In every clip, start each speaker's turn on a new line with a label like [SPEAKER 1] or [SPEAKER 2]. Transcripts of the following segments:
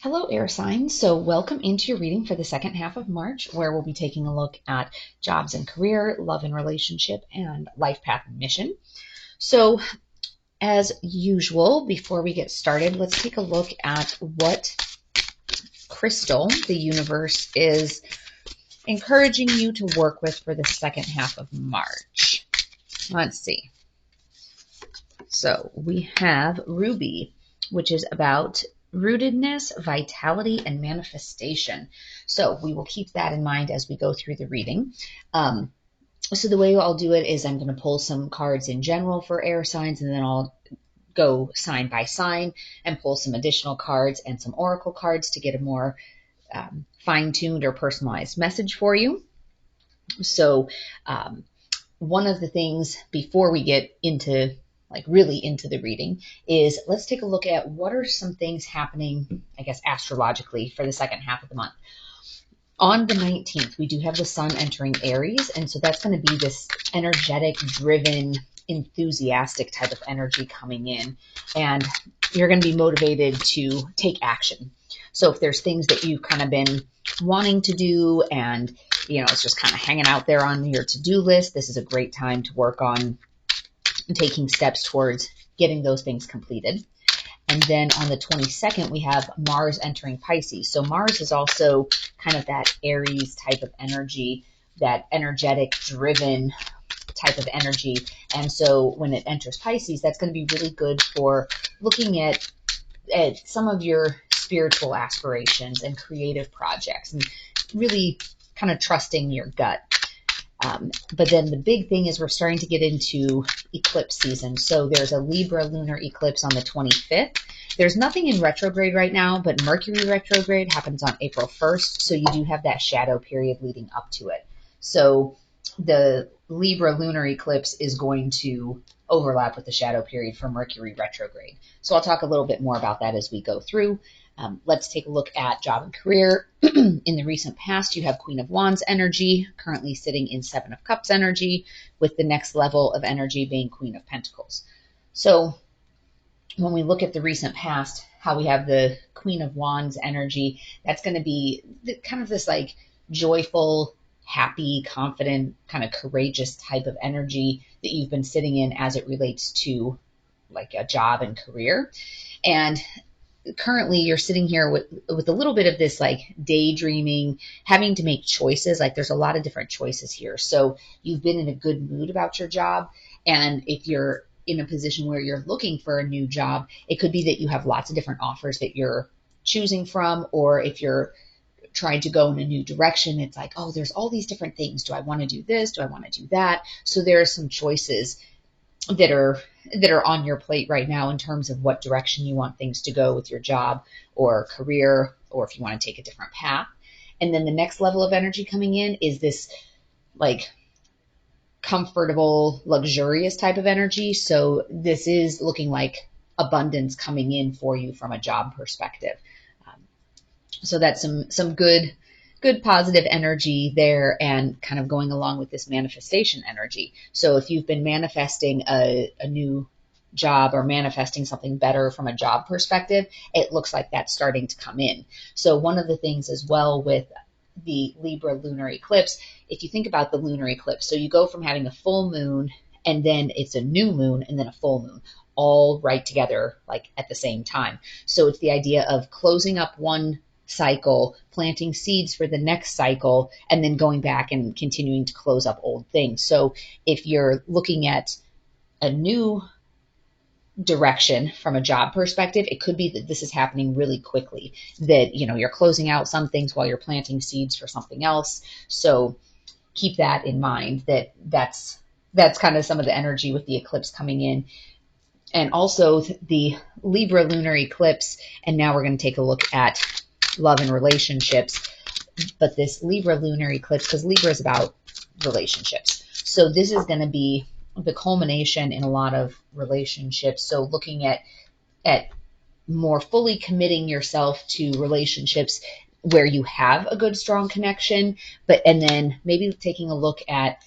[SPEAKER 1] Hello, air signs. So, welcome into your reading for the second half of March, where we'll be taking a look at jobs and career, love and relationship, and life path and mission. So, as usual, before we get started, let's take a look at what crystal the universe is encouraging you to work with for the second half of March. Let's see. So, we have Ruby, which is about rootedness, vitality, and manifestation. So we will keep that in mind as we go through the reading. So the way I'll do it is I'm going to pull some cards in general for air signs, and then I'll go sign by sign and pull some additional cards and some oracle cards to get a more fine-tuned or personalized message for you. So one of the things before we get into really into the reading is let's take a look at what are some things happening, I guess, astrologically for the second half of the month. On the 19th, we do have the sun entering Aries, and so that's going to be this energetic, driven, enthusiastic type of energy coming in, and you're going to be motivated to take action. So if there's things that you've kind of been wanting to do and, it's just kind of hanging out there on your to-do list, this is a great time to work on taking steps towards getting those things completed. And then on the 22nd, we have Mars entering Pisces. So Mars is also kind of that Aries type of energy, that energetic, driven type of energy. And so when it enters Pisces, that's going to be really good for looking at some of your spiritual aspirations and creative projects and really kind of trusting your gut. But then the big thing is we're starting to get into eclipse season. So there's a Libra Lunar Eclipse on the 25th. There's nothing in retrograde right now, but Mercury retrograde happens on April 1st. So you do have that shadow period leading up to it. So the Libra Lunar Eclipse is going to overlap with the shadow period for Mercury retrograde. So I'll talk a little bit more about that as we go through. Let's take a look at job and career. In the recent past, you have Queen of Wands energy, currently sitting in Seven of Cups energy, with the next level of energy being Queen of Pentacles. So when we look at the recent past, how we have the Queen of Wands energy, that's going to be kind of this like joyful, happy, confident, kind of courageous type of energy that you've been sitting in as it relates to like a job and career. And currently you're sitting here with a little bit of this like daydreaming, having to make choices. Like there's a lot of different choices here. So you've been in a good mood about your job. And if you're in a position where you're looking for a new job, it could be that you have lots of different offers that you're choosing from. Or if you're trying to go in a new direction, it's like, oh, there's all these different things. Do I want to do this? Do I want to do that? So there are some choices that are on your plate right now in terms of what direction you want things to go with your job or career, or if you want to take a different path. And then the next level of energy coming in is this like comfortable, luxurious type of energy. So this is looking like abundance coming in for you from a job perspective. So that's some good positive energy there, and kind of going along with this manifestation energy. So if you've been manifesting a new job or manifesting something better from a job perspective, it looks like that's starting to come in. So one of the things as well with the Libra lunar eclipse, if you think about the lunar eclipse, so you go from having a full moon and then it's a new moon and then a full moon, all right together like at the same time. So it's the idea of closing up one cycle, planting seeds for the next cycle, and then going back and continuing to close up old things. So if you're looking at a new direction from a job perspective, it could be that this is happening really quickly, that you're closing out some things while you're planting seeds for something else. So keep that in mind, that's kind of some of the energy with the eclipse coming in. And also the Libra lunar eclipse, and now we're going to take a look at love and relationships, but this Libra lunar eclipse, because Libra is about relationships. So this is going to be the culmination in a lot of relationships. So looking at more fully committing yourself to relationships where you have a good, strong connection, and then maybe taking a look at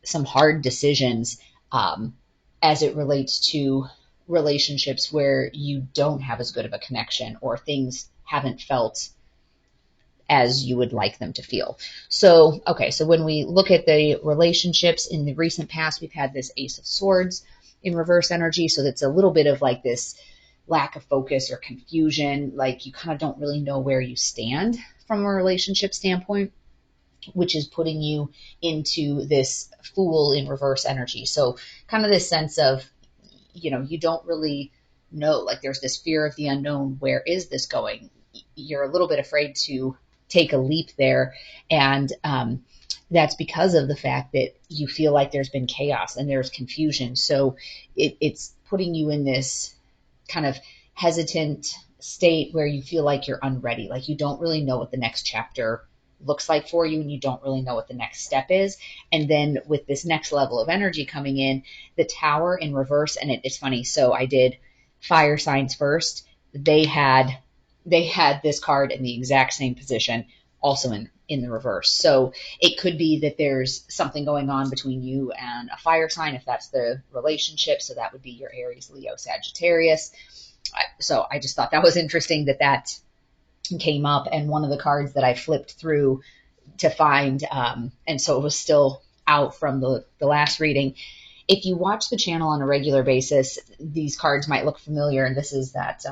[SPEAKER 1] some hard decisions as it relates to relationships where you don't have as good of a connection, or things haven't felt as you would like them to feel. So, okay, so when we look at the relationships in the recent past, we've had this Ace of Swords in reverse energy. So that's a little bit of like this lack of focus or confusion. Like you kind of don't really know where you stand from a relationship standpoint, which is putting you into this Fool in reverse energy. So kind of this sense of, you don't really know, like there's this fear of the unknown. Where is this going? You're a little bit afraid to take a leap there. And that's because of the fact that you feel like there's been chaos and there's confusion. So it's putting you in this kind of hesitant state where you feel like you're unready, like you don't really know what the next chapter looks like for you, and you don't really know what the next step is. And then with this next level of energy coming in, the Tower in reverse, and it's funny. So I did fire signs first. They had this card in the exact same position, also in the reverse. So it could be that there's something going on between you and a fire sign, if that's the relationship. So that would be your Aries, Leo, Sagittarius. So I just thought that was interesting that came up, and one of the cards that I flipped through to find, and so it was still out from the last reading. If you watch the channel on a regular basis, these cards might look familiar, and this is that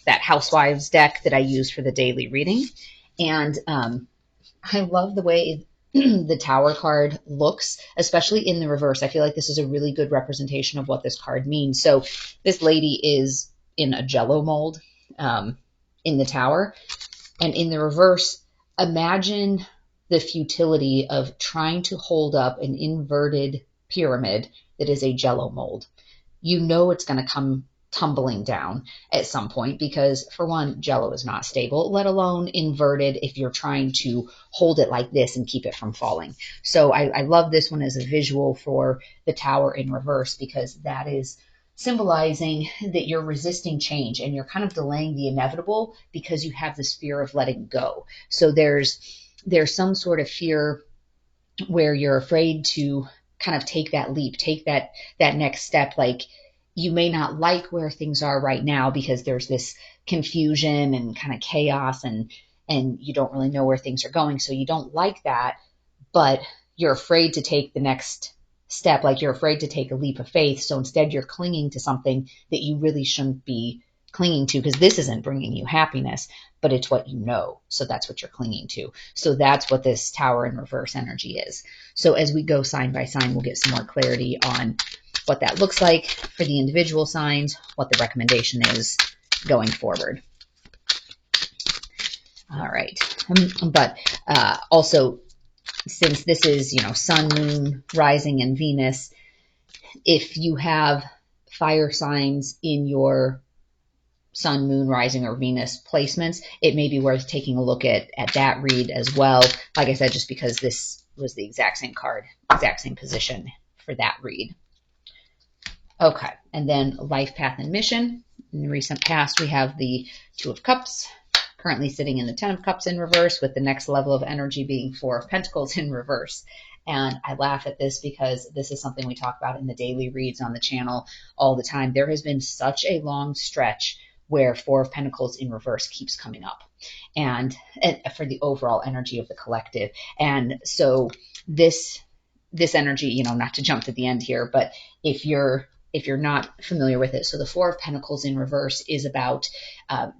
[SPEAKER 1] Housewives deck that I use for the daily reading. And I love the way the Tower card looks, especially in the reverse. I feel like this is a really good representation of what this card means. So this lady is in a Jello mold in the Tower, and in the reverse, imagine the futility of trying to hold up an inverted pyramid that is a Jello mold. It's going to come tumbling down at some point because, for one, Jello is not stable, let alone inverted if you're trying to hold it like this and keep it from falling. So I love this one as a visual for the Tower in reverse, because that is symbolizing that you're resisting change and you're kind of delaying the inevitable because you have this fear of letting go. So there's some sort of fear where you're afraid to kind of take that leap, take that next step. Like you may not like where things are right now because there's this confusion and kind of chaos, and you don't really know where things are going. So you don't like that, but you're afraid to take the next step. Like you're afraid to take a leap of faith. So instead you're clinging to something that you really shouldn't be clinging to, because this isn't bringing you happiness, but it's what you know. So that's what you're clinging to. So that's what this Tower in reverse energy is. So as we go sign by sign, we'll get some more clarity on what that looks like for the individual signs, what the recommendation is going forward. All right. But also, since this is, Sun, Moon, Rising, and Venus, if you have fire signs in your Sun, Moon, Rising, or Venus placements, it may be worth taking a look at that read as well. Like I said, just because this was the exact same card, exact same position for that read. Okay, and then life path and mission. In the recent past, we have the Two of Cups, currently sitting in the Ten of Cups in reverse, with the next level of energy being Four of Pentacles in reverse. And I laugh at this because this is something we talk about in the daily reads on the channel all the time. There has been such a long stretch where Four of Pentacles in reverse keeps coming up, and for the overall energy of the collective. And so this energy, not to jump to the end here, but if you're not familiar with it, so the Four of Pentacles in reverse is about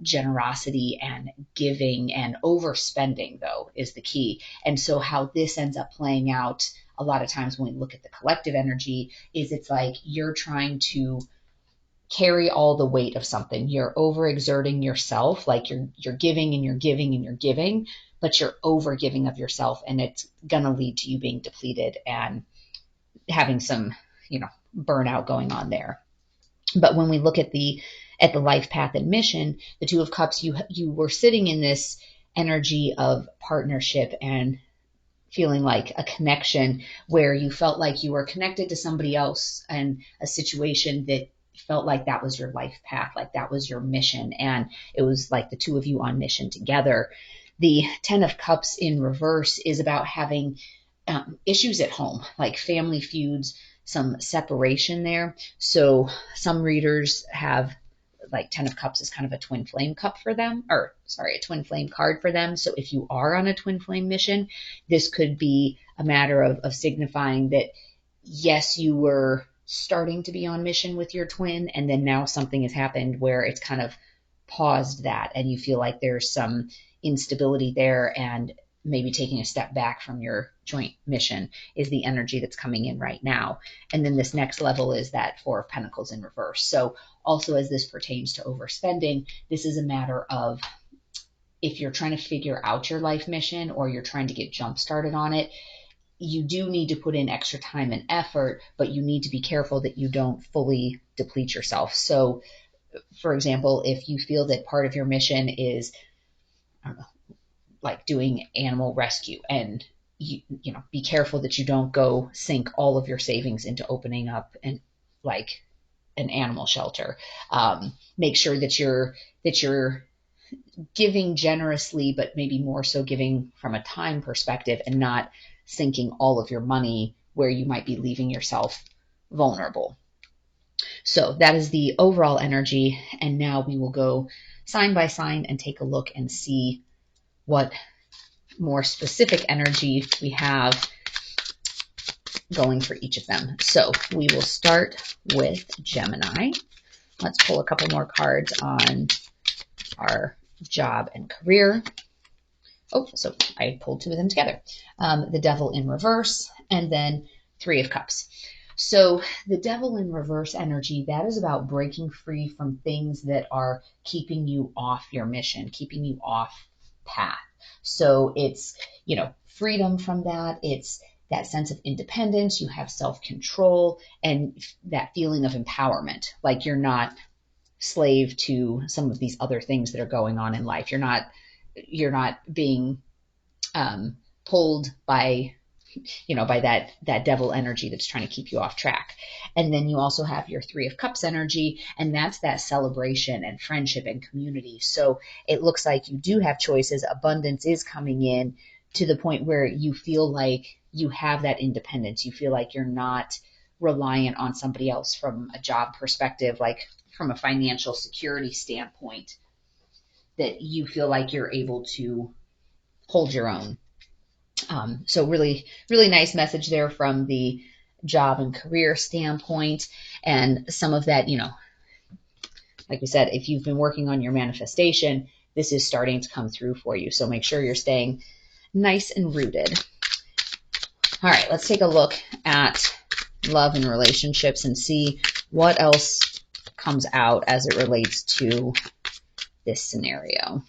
[SPEAKER 1] generosity and giving, and overspending, though, is the key. And so how this ends up playing out a lot of times when we look at the collective energy is it's like you're trying to carry all the weight of something. You're overexerting yourself, like you're giving and you're giving and you're giving, but you're over giving of yourself, and it's going to lead to you being depleted and having some, burnout going on there. But when we look at the life path and mission, the Two of Cups, you were sitting in this energy of partnership and feeling like a connection, where you felt like you were connected to somebody else and a situation that felt like that was your life path, like that was your mission, and it was like the two of you on mission together. The Ten of Cups in reverse is about having issues at home, like family feuds, some separation there. So some readers have like 10 of Cups is kind of a twin flame cup for them, or sorry, a twin flame card for them. So if you are on a twin flame mission, this could be a matter of signifying that, yes, you were starting to be on mission with your twin, and then now something has happened where it's kind of paused that, and you feel like there's some instability there, and maybe taking a step back from your joint mission is the energy that's coming in right now. And then this next level is that Four of Pentacles in reverse. So also, as this pertains to overspending, this is a matter of, if you're trying to figure out your life mission or you're trying to get jump started on it, you do need to put in extra time and effort, but you need to be careful that you don't fully deplete yourself. So for example, if you feel that part of your mission is, I don't know, like doing animal rescue, and you know, be careful that you don't go sink all of your savings into opening up and like an animal shelter. Make sure that you're giving generously, but maybe more so giving from a time perspective, and not sinking all of your money where you might be leaving yourself vulnerable. So that is the overall energy. And now we will go sign by sign and take a look and see what more specific energy we have going for each of them. So we will start with Gemini. Let's pull a couple more cards on our job and career. Oh, so I pulled two of them together. The Devil in reverse, and then Three of Cups. So the Devil in reverse energy, that is about breaking free from things that are keeping you off your mission, keeping you off path. So it's, you know, freedom from that. It's that sense of independence. You have self-control and that feeling of empowerment. Like you're not slave to some of these other things that are going on in life. You're not being pulled by, you know, by that devil energy that's trying to keep you off track. And then you also have your Three of Cups energy, and that's that celebration and friendship and community. So it looks like you do have choices. Abundance is coming in to the point where you feel like you have that independence. You feel like you're not reliant on somebody else from a job perspective, like from a financial security standpoint, that you feel like you're able to hold your own. So really, really nice message there from the job and career standpoint. And some of that, you know, like we said, if you've been working on your manifestation, this is starting to come through for you. So make sure you're staying nice and rooted. All right, let's take a look at love and relationships and see what else comes out as it relates to this scenario.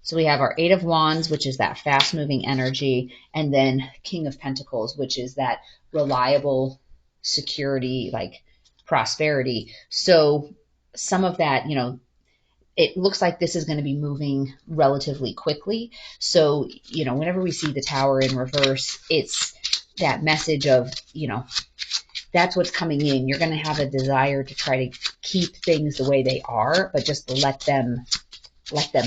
[SPEAKER 1] So we have our Eight of Wands, which is that fast-moving energy, and then King of Pentacles, which is that reliable security, like prosperity. So some of that, you know, it looks like this is going to be moving relatively quickly. So, you know, whenever we see the Tower in reverse, it's that message of, you know, that's what's coming in. You're going to have a desire to try to keep things the way they are, but just let them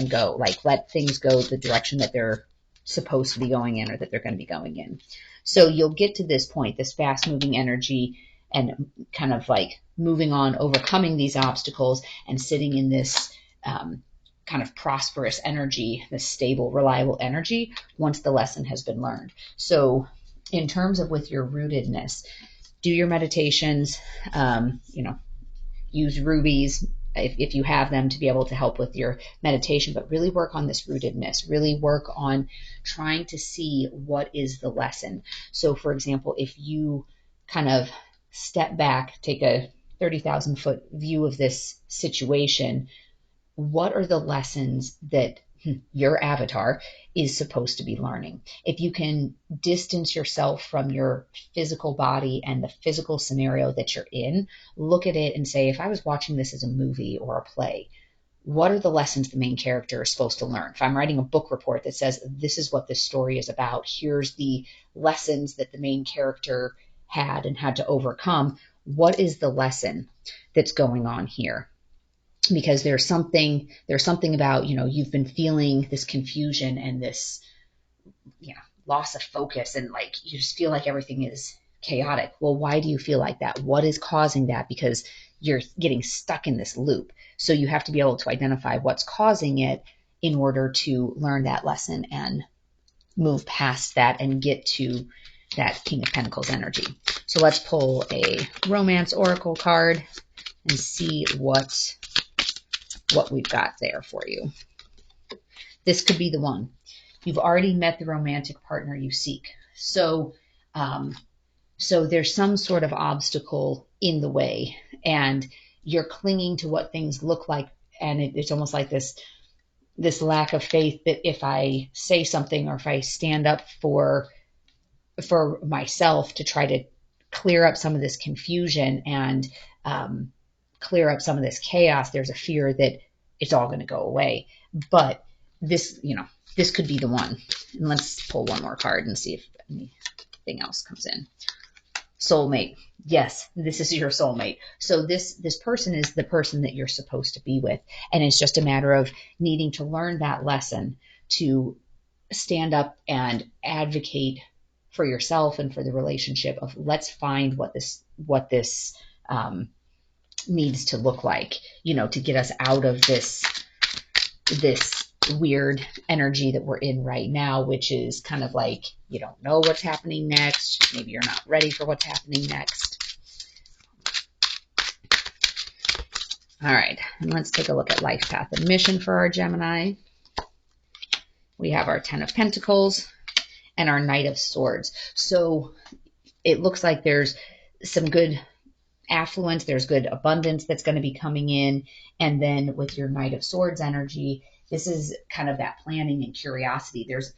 [SPEAKER 1] go, like let things go the direction that they're supposed to be going in, or that they're going to be going in. So you'll get to this point, this fast moving energy, and kind of like moving on, overcoming these obstacles, and sitting in this kind of prosperous energy, this stable, reliable energy, once the lesson has been learned. So in terms of with your rootedness, do your meditations, you know, use rubies if you have them to be able to help with your meditation, but really work on this rootedness, really work on trying to see what is the lesson. So for example, if you kind of step back, take a 30,000 foot view of this situation, what are the lessons that your avatar is supposed to be learning? If you can distance yourself from your physical body and the physical scenario that you're in, look at it and say, if I was watching this as a movie or a play, what are the lessons the main character is supposed to learn? If I'm writing a book report that says, this is what this story is about, here's the lessons that the main character had and had to overcome, what is the lesson that's going on here? Because there's something about, you know, you've been feeling this confusion and this, you know, loss of focus, and like you just feel like everything is chaotic. Well, why do you feel like that? What is causing that? Because you're getting stuck in this loop. So you have to be able to identify what's causing it in order to learn that lesson and move past that and get to that King of Pentacles energy. So let's pull a romance oracle card and see what we've got there for you. This could be the one. You've already met the romantic partner you seek. So there's some sort of obstacle in the way, and you're clinging to what things look like, and it's almost like this lack of faith that if I say something, or if I stand up for myself to try to clear up some of this confusion and clear up some of this chaos, there's a fear that it's all going to go away. But this could be the one. And let's pull one more card and see if anything else comes in. Soulmate. Yes, this is your soulmate. So this person is the person that you're supposed to be with. And it's just a matter of needing to learn that lesson to stand up and advocate for yourself and for the relationship of, let's find what this needs to look like, to get us out of this weird energy that we're in right now, which is kind of like you don't know what's happening next. Maybe you're not ready for what's happening next. All right, and let's take a look at life path and mission for our Gemini. We have our 10 of Pentacles and our Knight of Swords. So it looks like there's some good affluence, there's good abundance that's going to be coming in. And then with your Knight of Swords energy, this is kind of that planning and curiosity. There's,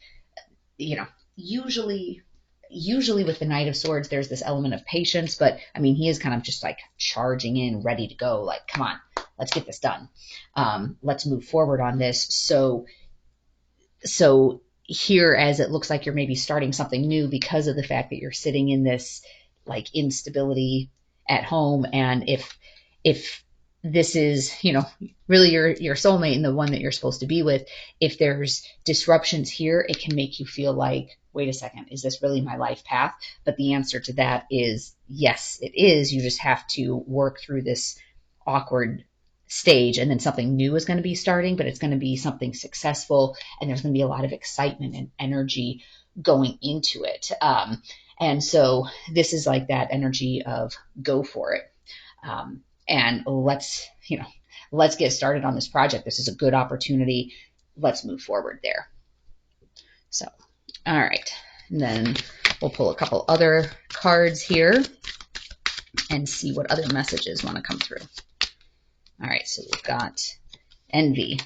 [SPEAKER 1] usually with the Knight of Swords, there's this element of patience, but I mean, he is kind of just like charging in, ready to go. Like, come on, let's get this done. Let's move forward on this. So here, as it looks like you're maybe starting something new because of the fact that you're sitting in this like instability at home. And if this is, really your soulmate and the one that you're supposed to be with, if there's disruptions here, it can make you feel like, wait a second, is this really my life path? But the answer to that is yes, it is. You just have to work through this awkward stage, and then something new is going to be starting, but it's going to be something successful, and there's going to be a lot of excitement and energy going into it. And so this is like that energy of go for it. And let's get started on this project. This is a good opportunity. Let's move forward there. So, all right. And then we'll pull a couple other cards here and see what other messages want to come through. All right. So we've got envy.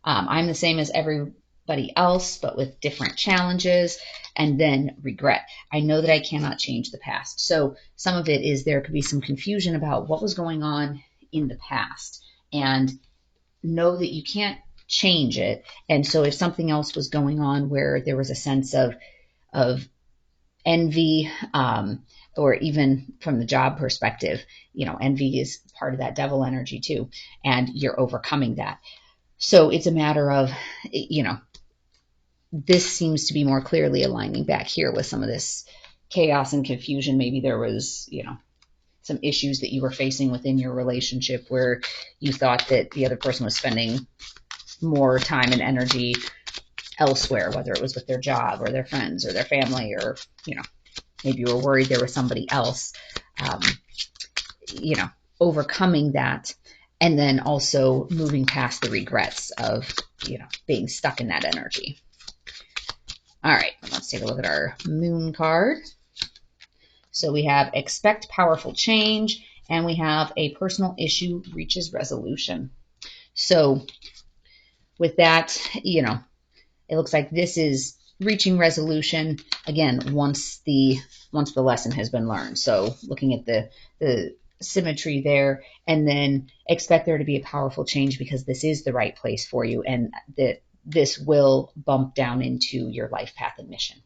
[SPEAKER 1] I'm the same as everybody else, but with different challenges. And then regret. I know that I cannot change the past. So some of it is there could be some confusion about what was going on in the past, and know that you can't change it. And so if something else was going on where there was a sense of envy, or even from the job perspective, envy is part of that devil energy too, and you're overcoming that. So it's a matter of, this seems to be more clearly aligning back here with some of this chaos and confusion. Maybe there was, some issues that you were facing within your relationship where you thought that the other person was spending more time and energy elsewhere, whether it was with their job or their friends or their family, or, maybe you were worried there was somebody else, overcoming that. And then also moving past the regrets of, being stuck in that energy. All right, let's take a look at our moon card. So we have expect powerful change, and we have a personal issue reaches resolution. So with that, it looks like this is reaching resolution again once the lesson has been learned. So looking at the symmetry there, and then expect there to be a powerful change because this is the right place for you, and that this will bump down into your life path and mission.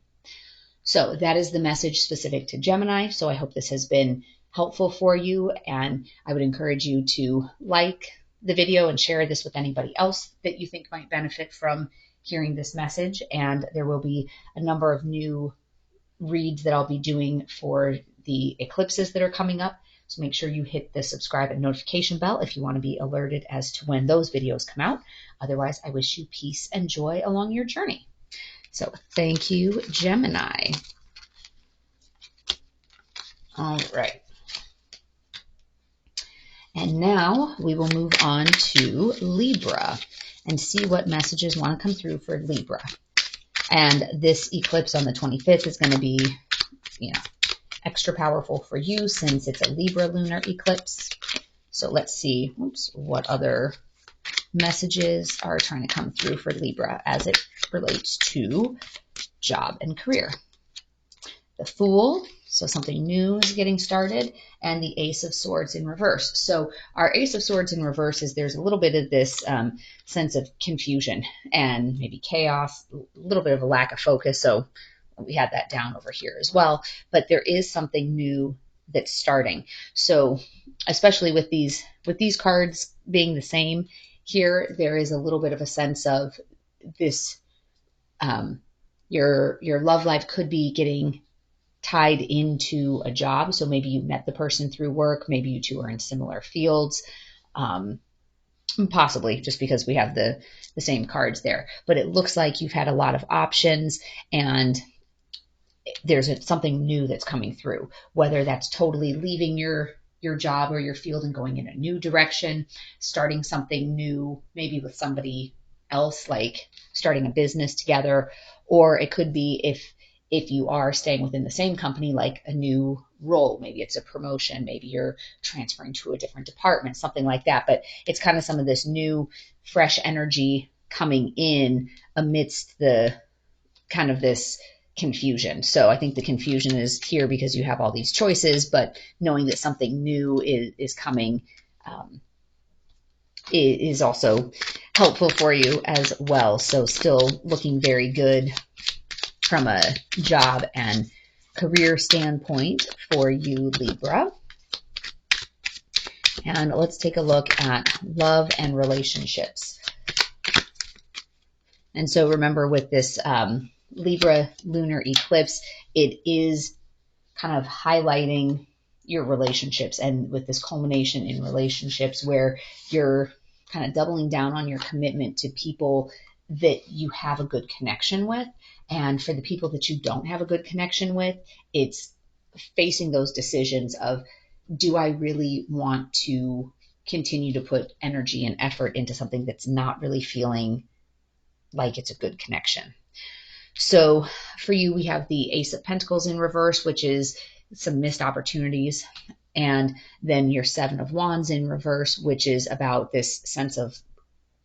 [SPEAKER 1] So that is the message specific to Gemini. So I hope this has been helpful for you, and I would encourage you to like the video and share this with anybody else that you think might benefit from hearing this message. And there will be a number of new reads that I'll be doing for the eclipses that are coming up. So make sure you hit the subscribe and notification bell if you want to be alerted as to when those videos come out. Otherwise, I wish you peace and joy along your journey. So thank you, Gemini. All right. And now we will move on to Libra and see what messages want to come through for Libra. And this eclipse on the 25th is going to be, extra powerful for you since it's a Libra lunar eclipse. So let's see what other messages are trying to come through for Libra as it relates to job and career. The Fool, so something new is getting started, and the Ace of Swords in reverse. So our Ace of Swords in reverse is there's a little bit of this sense of confusion and maybe chaos, a little bit of a lack of focus. So we had that down over here as well. But there is something new that's starting. So especially with these cards being the same here, there is a little bit of a sense of this. Your love life could be getting tied into a job. So maybe you met the person through work. Maybe you two are in similar fields. Possibly just because we have the same cards there. But it looks like you've had a lot of options and there's something new that's coming through, whether that's totally leaving your job or your field and going in a new direction, starting something new, maybe with somebody else, like starting a business together, or it could be if you are staying within the same company, like a new role, maybe it's a promotion, maybe you're transferring to a different department, something like that. But it's kind of some of this new, fresh energy coming in amidst the kind of this confusion. So I think the confusion is here because you have all these choices, but knowing that something new is coming is also helpful for you as well. So still looking very good from a job and career standpoint for you, Libra. And let's take a look at love and relationships. And so remember with this Libra lunar eclipse, it is kind of highlighting your relationships, and with this culmination in relationships where you're kind of doubling down on your commitment to people that you have a good connection with. And for the people that you don't have a good connection with, it's facing those decisions of, do I really want to continue to put energy and effort into something that's not really feeling like it's a good connection? So for you, we have the Ace of Pentacles in reverse, which is some missed opportunities. And then your Seven of Wands in reverse, which is about this sense of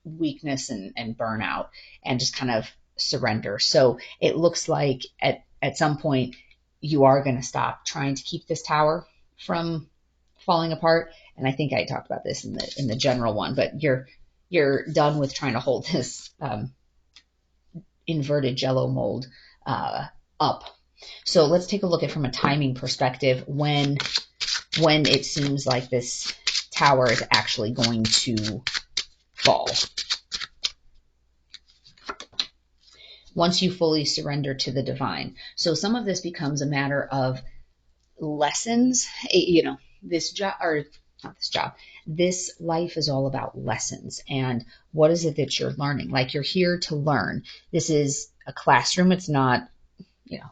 [SPEAKER 1] weakness and burnout and just kind of surrender. So it looks like at some point you are going to stop trying to keep this tower from falling apart. And I think I talked about this in the general one, but you're done with trying to hold this inverted jello mold up. So let's take a look at from a timing perspective when it seems like this tower is actually going to fall. Once you fully surrender to the divine. So some of this becomes a matter of lessons. This life is all about lessons. And what is it that you're learning? Like, you're here to learn. This is a classroom. It's not,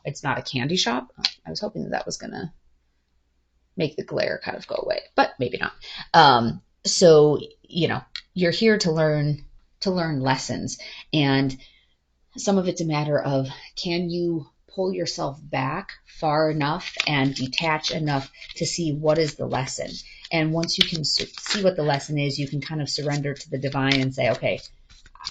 [SPEAKER 1] it's not a candy shop. I was hoping that was going to make the glare kind of go away, but maybe not. So, you're here to learn lessons. And some of it's a matter of, can you pull yourself back far enough and detach enough to see what is the lesson? And once you can see what the lesson is, you can kind of surrender to the divine and say, okay,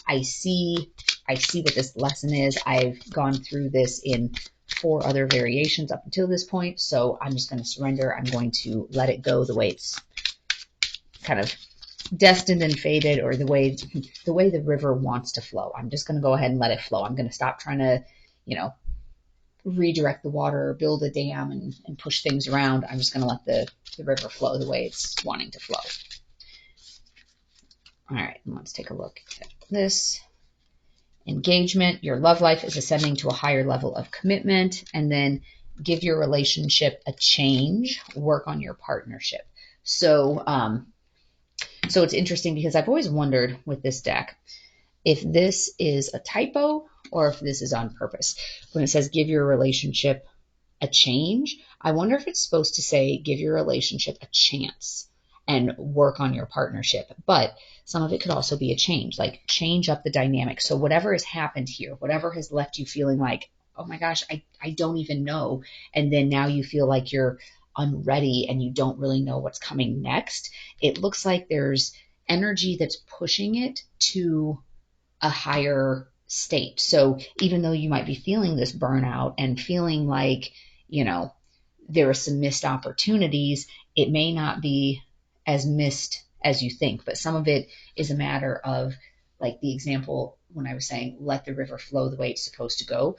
[SPEAKER 1] I see what this lesson is. I've gone through this in 4 other variations up until this point, so I'm just going to surrender. I'm going to let it go the way it's kind of destined and fated, or the way the river wants to flow. I'm just going to go ahead and let it flow. I'm going to stop trying to, redirect the water or build a dam and push things around. I'm just going to let the river flow the way it's wanting to flow. All right, let's take a look at this. Engagement. Your love life is ascending to a higher level of commitment, and then give your relationship a change. Work on your partnership. So, so it's interesting because I've always wondered with this deck if this is a typo or if this is on purpose. When it says give your relationship a change, I wonder if it's supposed to say give your relationship a chance and work on your partnership. But some of it could also be a change, like change up the dynamic. So whatever has happened here, whatever has left you feeling like, oh my gosh, I don't even know. And then now you feel like you're unready and you don't really know what's coming next. It looks like there's energy that's pushing it to a higher state. So even though you might be feeling this burnout and feeling like, you know, there are some missed opportunities, it may not be as missed as you think, but some of it is a matter of, like the example when I was saying, let the river flow the way it's supposed to go.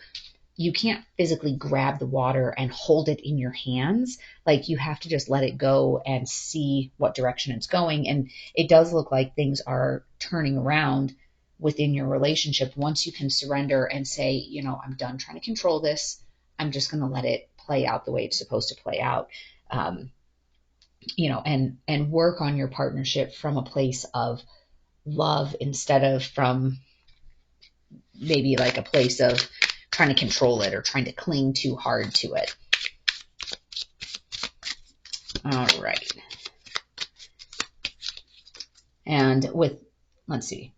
[SPEAKER 1] You can't physically grab the water and hold it in your hands. Like you have to just let it go and see what direction it's going. And it does look like things are turning around within your relationship once you can surrender and say, you know, I'm done trying to control this. I'm just going to let it play out the way it's supposed to play out. You know, and work on your partnership from a place of love instead of from maybe like a place of trying to control it or trying to cling too hard to it. All right. And with, let's see.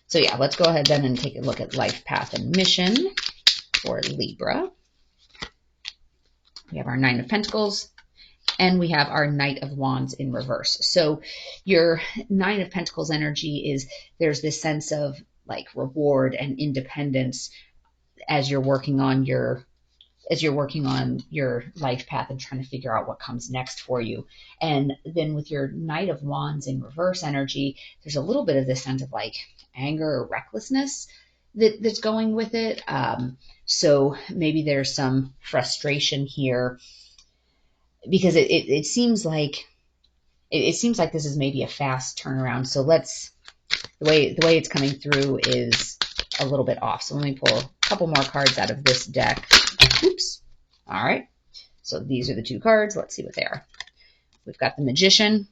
[SPEAKER 1] So yeah, let's go ahead then and take a look at life path and mission for Libra. We have our Nine of Pentacles and we have our Knight of Wands in reverse. So your Nine of Pentacles energy is, there's this sense of like reward and independence as you're working on your life path and trying to figure out what comes next for you. And then with your Knight of Wands in reverse energy, there's a little bit of this sense of like anger or recklessness that's going with it. So maybe there's some frustration here because it seems like this is maybe a fast turnaround. So the way it's coming through is a little bit off. So let me pull a couple more cards out of this deck. Oops. All right. So these are the two cards. Let's see what they are. We've got the Magician,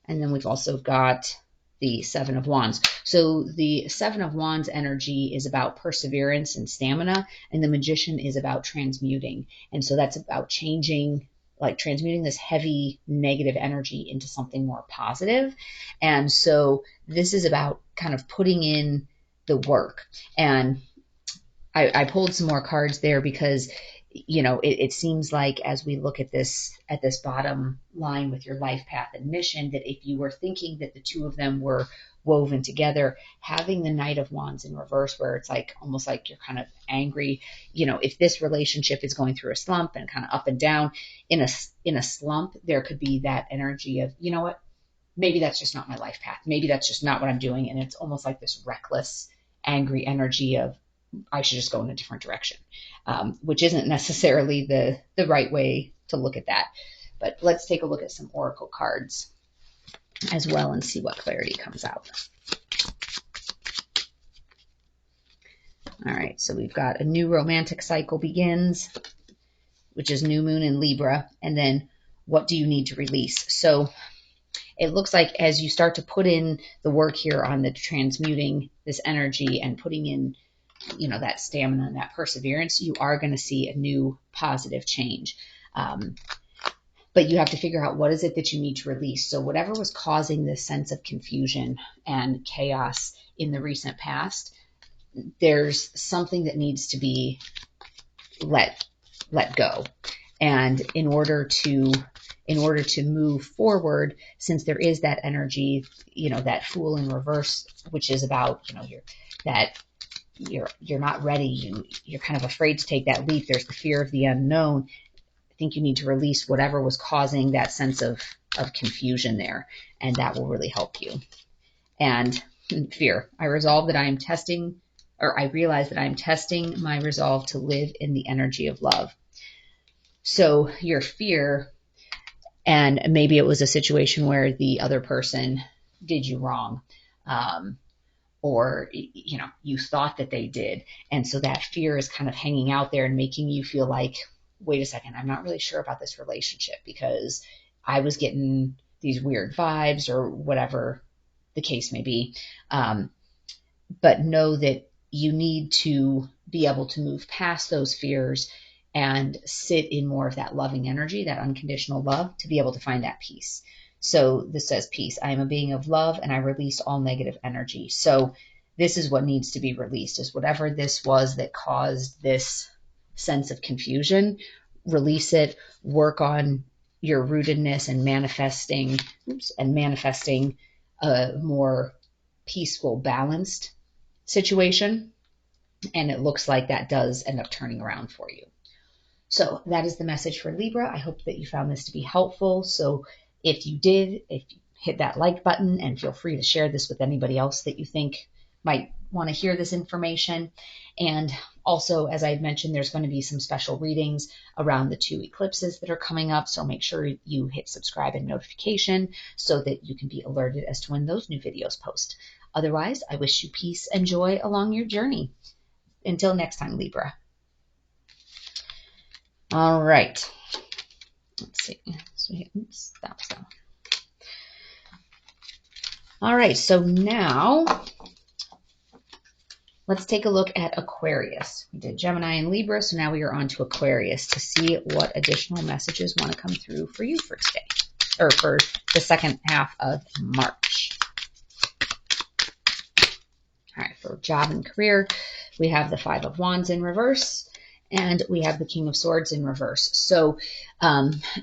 [SPEAKER 1] and then we've also got the Seven of Wands. So the Seven of Wands energy is about perseverance and stamina, and the Magician is about transmuting. And so that's about changing, like transmuting this heavy negative energy into something more positive. And so this is about kind of putting in the work. And I pulled some more cards there because, you know, it seems like as we look at this bottom line with your life path and mission, that if you were thinking that the two of them were woven together, having the Knight of Wands in reverse, where it's like almost like you're kind of angry, you know, if this relationship is going through a slump and kind of up and down, in a slump, there could be that energy of, you know what, maybe that's just not my life path. Maybe that's just not what I'm doing. And it's almost like this reckless, angry energy of, I should just go in a different direction, which isn't necessarily the right way to look at that. But let's take a look at some oracle cards as well and see what clarity comes out. All right, so we've got a new romantic cycle begins, which is new moon in Libra, and then what do you need to release? So it looks like as you start to put in the work here on the transmuting this energy and putting in, you know, that stamina and that perseverance, you are going to see a new positive change. But you have to figure out what is it that you need to release. So whatever was causing this sense of confusion and chaos in the recent past, there's something that needs to be let go. And in order to move forward, since there is that energy, you know, that Fool in reverse, which is about, you know, you're not ready, you're kind of afraid to take that leap. There's the fear of the unknown. I think you need to release whatever was causing that sense of confusion there, and that will really help you. And fear. I realize that I am testing my resolve to live in the energy of love. So your fear, and maybe it was a situation where the other person did you wrong, or, you know, you thought that they did. And so that fear is kind of hanging out there and making you feel like, wait a second, I'm not really sure about this relationship because I was getting these weird vibes or whatever the case may be. But know that you need to be able to move past those fears and sit in more of that loving energy, that unconditional love, to be able to find that peace. So this says peace. I am a being of love and I release all negative energy. So this is what needs to be released, is whatever this was that caused this sense of confusion. Release it, work on your rootedness and manifesting a more peaceful, balanced situation. And it looks like that does end up turning around for you. So that is the message for Libra. I hope that you found this to be helpful. So if you did, if you hit that like button, and feel free to share this with anybody else that you think might want to hear this information. And also, as I had mentioned, there's going to be some special readings around the 2 eclipses that are coming up. So make sure you hit subscribe and notification so that you can be alerted as to when those new videos post. Otherwise, I wish you peace and joy along your journey. Until next time, Libra. All right. Let's see. Stop. All right. So now let's take a look at Aquarius. We did Gemini and Libra, so now we are on to Aquarius to see what additional messages want to come through for you for today, or for the second half of March. All right, for job and career, we have the 5 of Wands in reverse, and we have the King of Swords in reverse. So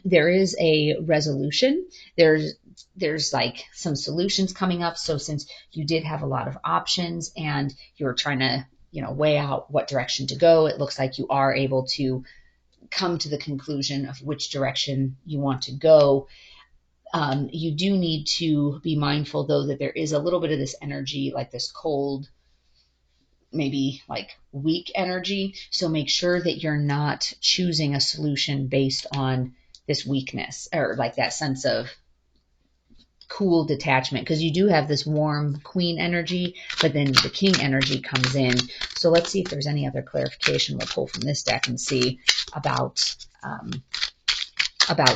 [SPEAKER 1] there is a resolution. There's like some solutions coming up. So since you did have a lot of options and you were trying to, weigh out what direction to go, it looks like you are able to come to the conclusion of which direction you want to go. You do need to be mindful, though, that there is a little bit of this energy, like this cold, maybe like weak energy. So make sure that you're not choosing a solution based on this weakness or like that sense of cool detachment, because you do have this warm queen energy, but then the king energy comes in. So let's see if there's any other clarification we'll pull from this deck and see about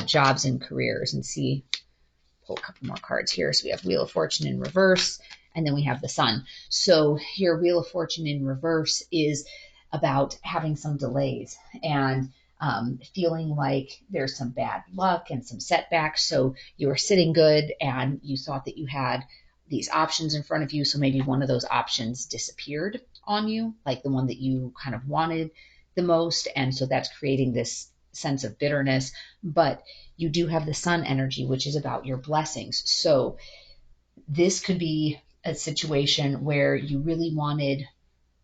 [SPEAKER 1] jobs and careers, and pull a couple more cards here. So we have Wheel of Fortune in reverse, and then we have the Sun. So here, Wheel of Fortune in reverse is about having some delays and feeling like there's some bad luck and some setbacks. So you were sitting good and you thought that you had these options in front of you. So maybe one of those options disappeared on you, like the one that you kind of wanted the most. And so that's creating this sense of bitterness. But you do have the Sun energy, which is about your blessings. So this could be a situation where you really wanted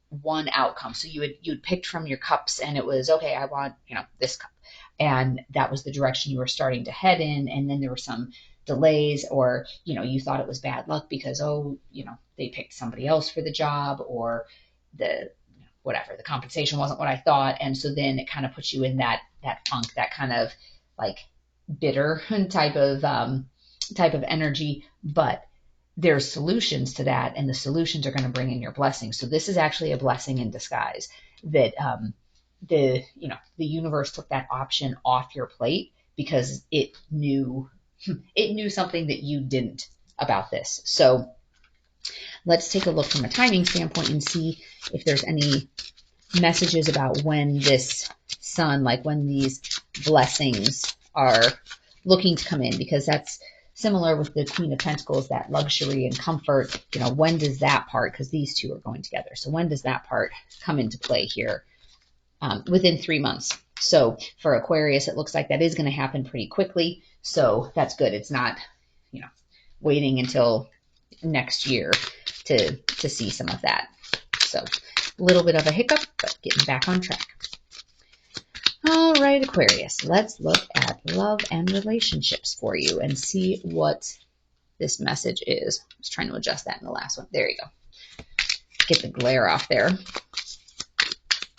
[SPEAKER 1] one outcome. So you'd picked from your cups and it was, okay, I want, this cup. And that was the direction you were starting to head in. And then there were some delays, or, you thought it was bad luck because, they picked somebody else for the job, or the compensation wasn't what I thought. And so then it kind of puts you in that funk, that kind of like bitter type of energy. But there's solutions to that, and the solutions are going to bring in your blessings. So this is actually a blessing in disguise, that the universe took that option off your plate because it knew something that you didn't about this. So let's take a look from a timing standpoint and see if there's any messages about when this Sun, like when these blessings are looking to come in, because that's similar with the Queen of Pentacles, that luxury and comfort. When does that part, because these two are going together, so when does that part come into play here? Within 3 months. So for Aquarius, it looks like that is going to happen pretty quickly. So that's good. It's not, waiting until next year to see some of that. So a little bit of a hiccup, but getting back on track. All right, Aquarius, let's look at love and relationships for you and see what this message is. I was trying to adjust that in the last one. There you go. Get the glare off there.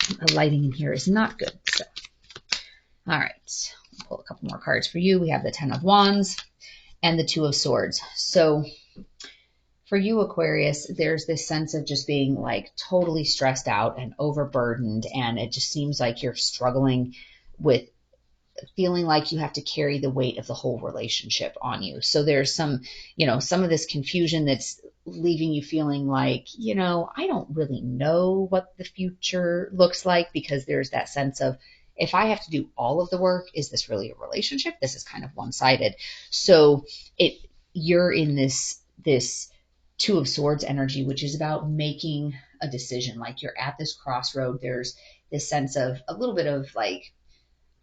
[SPEAKER 1] The lighting in here is not good. So, all right, we'll pull a couple more cards for you. We have the 10 of Wands and the 2 of Swords. So for you, Aquarius, there's this sense of just being like totally stressed out and overburdened, and it just seems like you're struggling with feeling like you have to carry the weight of the whole relationship on you. So there's some, some of this confusion that's leaving you feeling like, I don't really know what the future looks like, because there's that sense of, if I have to do all of the work, is this really a relationship? This is kind of one-sided. So you're in this Two of Swords energy, which is about making a decision. Like, you're at this crossroad. There's this sense of a little bit of like,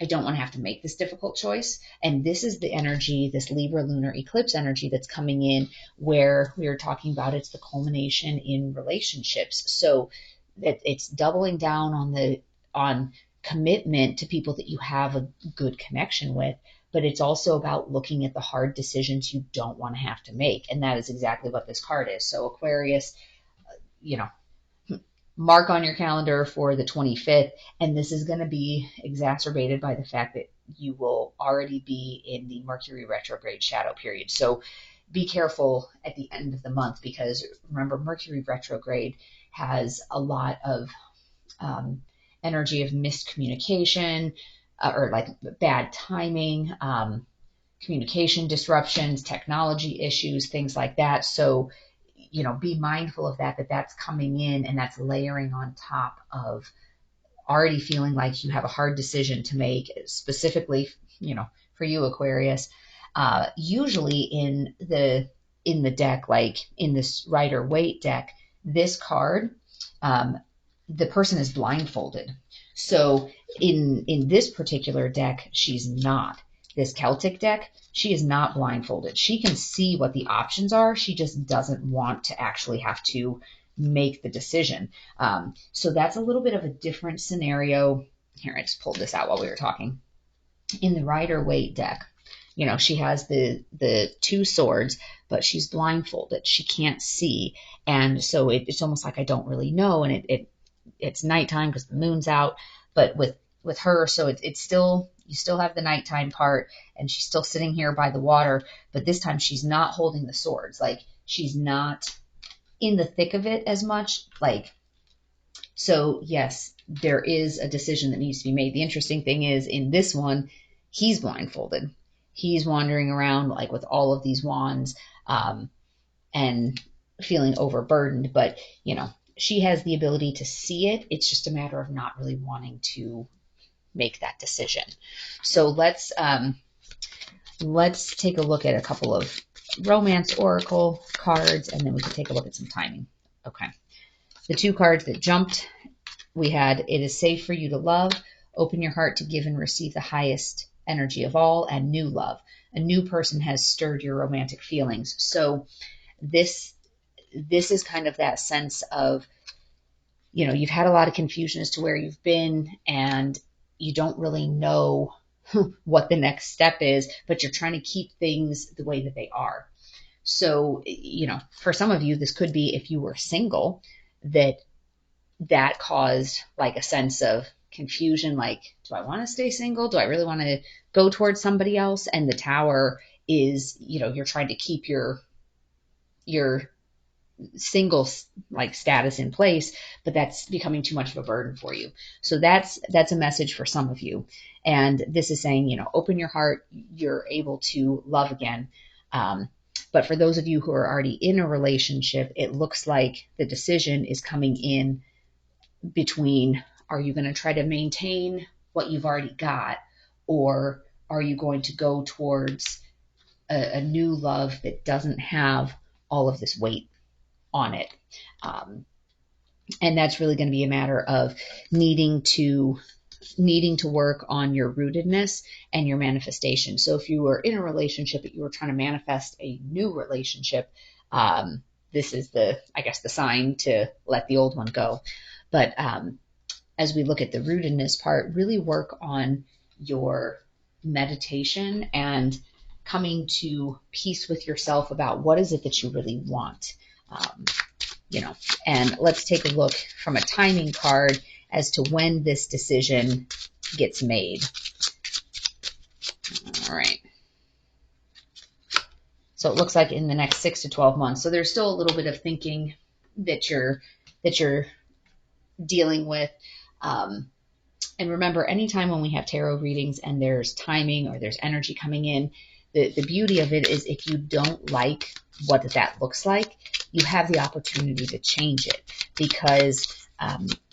[SPEAKER 1] I don't want to have to make this difficult choice. And this is the energy, this Libra Lunar Eclipse energy that's coming in, where we are talking about it's the culmination in relationships. So that it's doubling down on commitment to people that you have a good connection with, but it's also about looking at the hard decisions you don't want to have to make. And that is exactly what this card is. So Aquarius, you know, mark on your calendar for the 25th, and this is going to be exacerbated by the fact that you will already be in the Mercury retrograde shadow period. So be careful at the end of the month, because remember, Mercury retrograde has a lot of energy of miscommunication, or like bad timing, communication disruptions, technology issues, things like that. So be mindful of that's coming in, and that's layering on top of already feeling like you have a hard decision to make, specifically, for you, Aquarius. Usually in the deck, like in this Rider-Waite deck, this card, the person is blindfolded. So in this particular deck, she's not. This Celtic deck, she is not blindfolded. She can see what the options are. She just doesn't want to actually have to make the decision. So that's a little bit of a different scenario. Here, I just pulled this out while we were talking. In the Rider-Waite deck, she has the two swords, but she's blindfolded. She can't see. And so it's almost like, I don't really know. And it's nighttime because the moon's out. But with her, so it's still, you still have the nighttime part, and she's still sitting here by the water, but this time she's not holding the swords. Like, she's not in the thick of it as much. Like, so yes, there is a decision that needs to be made. The interesting thing is, in this one, he's blindfolded. He's wandering around like with all of these wands, and feeling overburdened, but she has the ability to see it. It's just a matter of not really wanting to make that decision. So let's take a look at a couple of romance oracle cards, and then we can take a look at some timing. Okay. The two cards that jumped, we had, it is safe for you to love, open your heart to give and receive the highest energy of all, and new love. A new person has stirred your romantic feelings. So this is kind of that sense of, you've had a lot of confusion as to where you've been, and you don't really know what the next step is, but you're trying to keep things the way that they are. So, for some of you, this could be, if you were single, that caused like a sense of confusion, like, do I want to stay single? Do I really want to go towards somebody else? And the Tower is, you're trying to keep your single like status in place, but that's becoming too much of a burden for you. So that's a message for some of you. And this is saying, open your heart, you're able to love again. But for those of you who are already in a relationship, it looks like the decision is coming in between, are you going to try to maintain what you've already got, or are you going to go towards a new love that doesn't have all of this weight on it? And that's really going to be a matter of needing to work on your rootedness and your manifestation. So if you were in a relationship but you were trying to manifest a new relationship, this is the sign to let the old one go. But as we look at the rootedness part, really work on your meditation and coming to peace with yourself about what is it that you really want. And let's take a look from a timing card as to when this decision gets made. All right. So it looks like in the next 6 to 12 months. So there's still a little bit of thinking that you're dealing with. And remember, anytime when we have tarot readings and there's timing or there's energy coming in, the beauty of it is if you don't like what that looks like, you have the opportunity to change it, because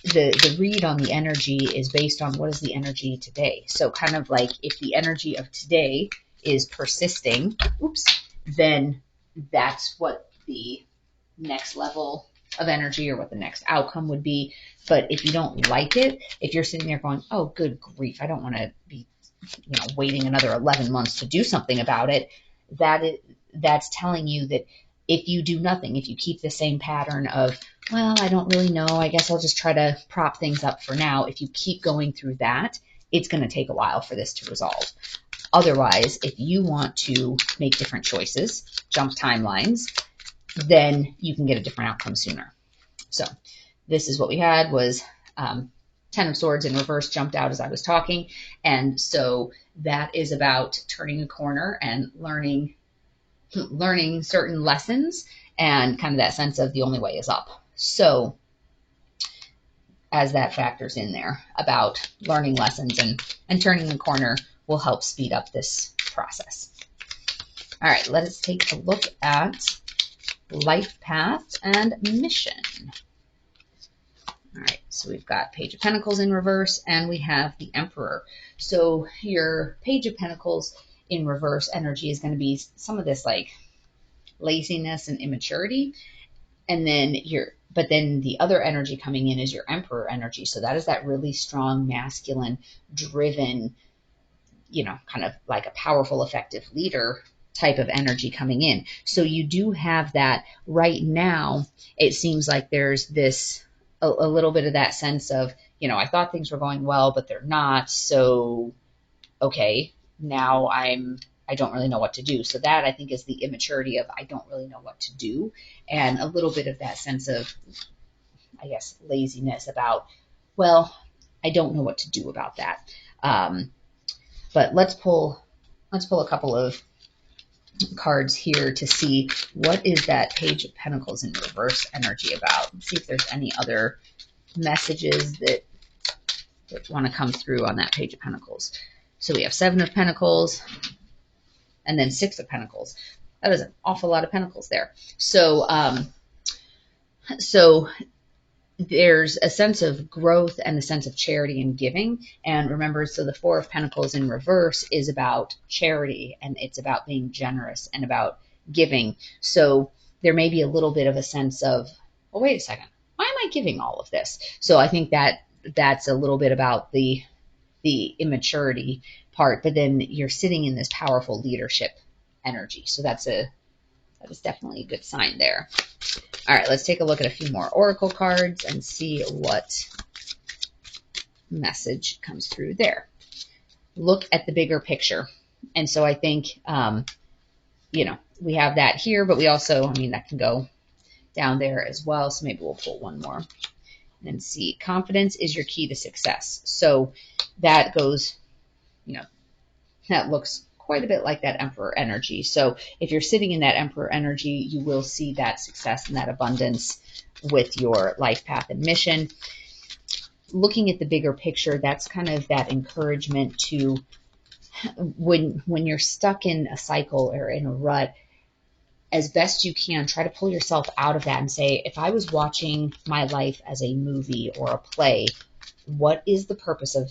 [SPEAKER 1] the read on the energy is based on what is the energy today. So kind of like if the energy of today is persisting, then that's what the next level of energy or what the next outcome would be. But if you don't like it, if you're sitting there going, oh, good grief, I don't want to be waiting another 11 months to do something about it, that's telling you that if you do nothing, if you keep the same pattern of, well, I don't really know, I guess I'll just try to prop things up for now. If you keep going through that, it's going to take a while for this to resolve. Otherwise, if you want to make different choices, jump timelines, then you can get a different outcome sooner. So this is what we had was Ten of Swords in reverse jumped out as I was talking. And so that is about turning a corner and learning certain lessons, and kind of that sense of the only way is up. So as that factors in there about learning lessons and turning the corner will help speed up this process. All right, let us take a look at life path and mission. All right, so we've got Page of Pentacles in reverse, and we have the Emperor. So your Page of Pentacles in reverse energy is going to be some of this like laziness and immaturity. And then but then the other energy coming in is your Emperor energy. So that is that really strong, masculine, driven, kind of like a powerful, effective leader type of energy coming in. So you do have that right now. It seems like there's this a little bit of that sense of, I thought things were going well, but they're not. So, okay, now I don't really know what to do. So that, I think, is the immaturity of I don't really know what to do, and a little bit of that sense of, I guess, laziness about, well, I don't know what to do about that. But let's pull a couple of cards here to see what is that Page of Pentacles in reverse energy about. Let's see if there's any other messages that want to come through on that Page of Pentacles. So we have Seven of Pentacles and then Six of Pentacles. That is an awful lot of pentacles there. So there's a sense of growth and a sense of charity and giving. And remember, so the Four of Pentacles in reverse is about charity, and it's about being generous and about giving. So there may be a little bit of a sense of, well, wait a second, why am I giving all of this? So I think that's a little bit about the immaturity part, but then you're sitting in this powerful leadership energy. So that is definitely a good sign there. All right, let's take a look at a few more oracle cards and see what message comes through there. Look at the bigger picture. And so I think, we have that here, but we also, that can go down there as well. So maybe we'll pull one more and see. Confidence is your key to success. So that goes, that looks quite a bit like that Emperor energy. So if you're sitting in that Emperor energy, you will see that success and that abundance with your life path and mission. Looking at the bigger picture, that's kind of that encouragement to, when you're stuck in a cycle or in a rut, as best you can, try to pull yourself out of that and say, if I was watching my life as a movie or a play, what is the purpose of,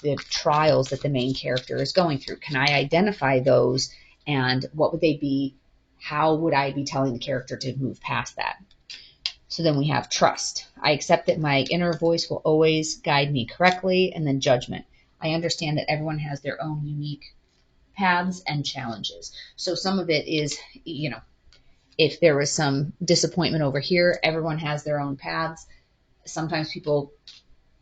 [SPEAKER 1] the trials that the main character is going through? Can I identify those, and what would they be? How would I be telling the character to move past that? So then we have trust. I accept that my inner voice will always guide me correctly. And then judgment. I understand that everyone has their own unique paths and challenges. So some of it is, if there was some disappointment over here, everyone has their own paths. Sometimes people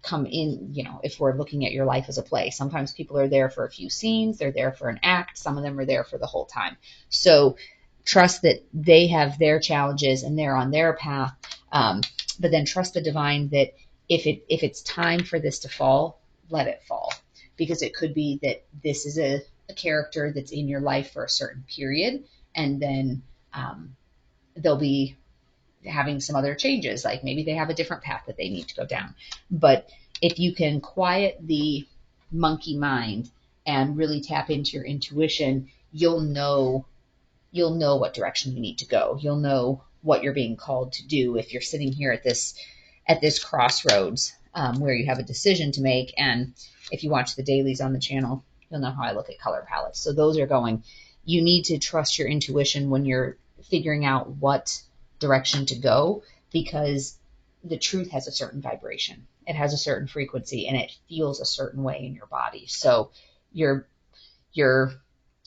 [SPEAKER 1] come in, if we're looking at your life as a play, sometimes people are there for a few scenes, they're there for an act, some of them are there for the whole time. So trust that they have their challenges and they're on their path, but then trust the divine that if it's time for this to fall, let it fall, because it could be that this is a character that's in your life for a certain period, and then they'll be having some other changes, like maybe they have a different path that they need to go down. But if you can quiet the monkey mind and really tap into your intuition, you'll know what direction you need to go. You'll know what you're being called to do if you're sitting here at this crossroads where you have a decision to make. And if you watch the dailies on the channel, you'll know how I look at color palettes. So those are going, you need to trust your intuition when you're figuring out what direction to go, because the truth has a certain vibration. It has a certain frequency and it feels a certain way in your body. So your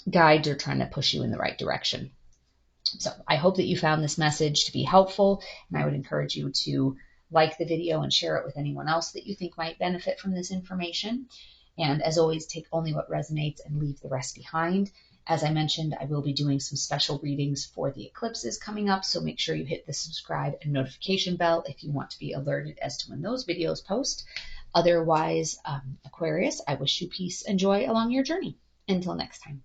[SPEAKER 1] guides are trying to push you in the right direction. So I hope that you found this message to be helpful, and I would encourage you to like the video and share it with anyone else that you think might benefit from this information. And as always, take only what resonates and leave the rest behind. As I mentioned, I will be doing some special readings for the eclipses coming up, so make sure you hit the subscribe and notification bell if you want to be alerted as to when those videos post. Otherwise, Aquarius, I wish you peace and joy along your journey. Until next time.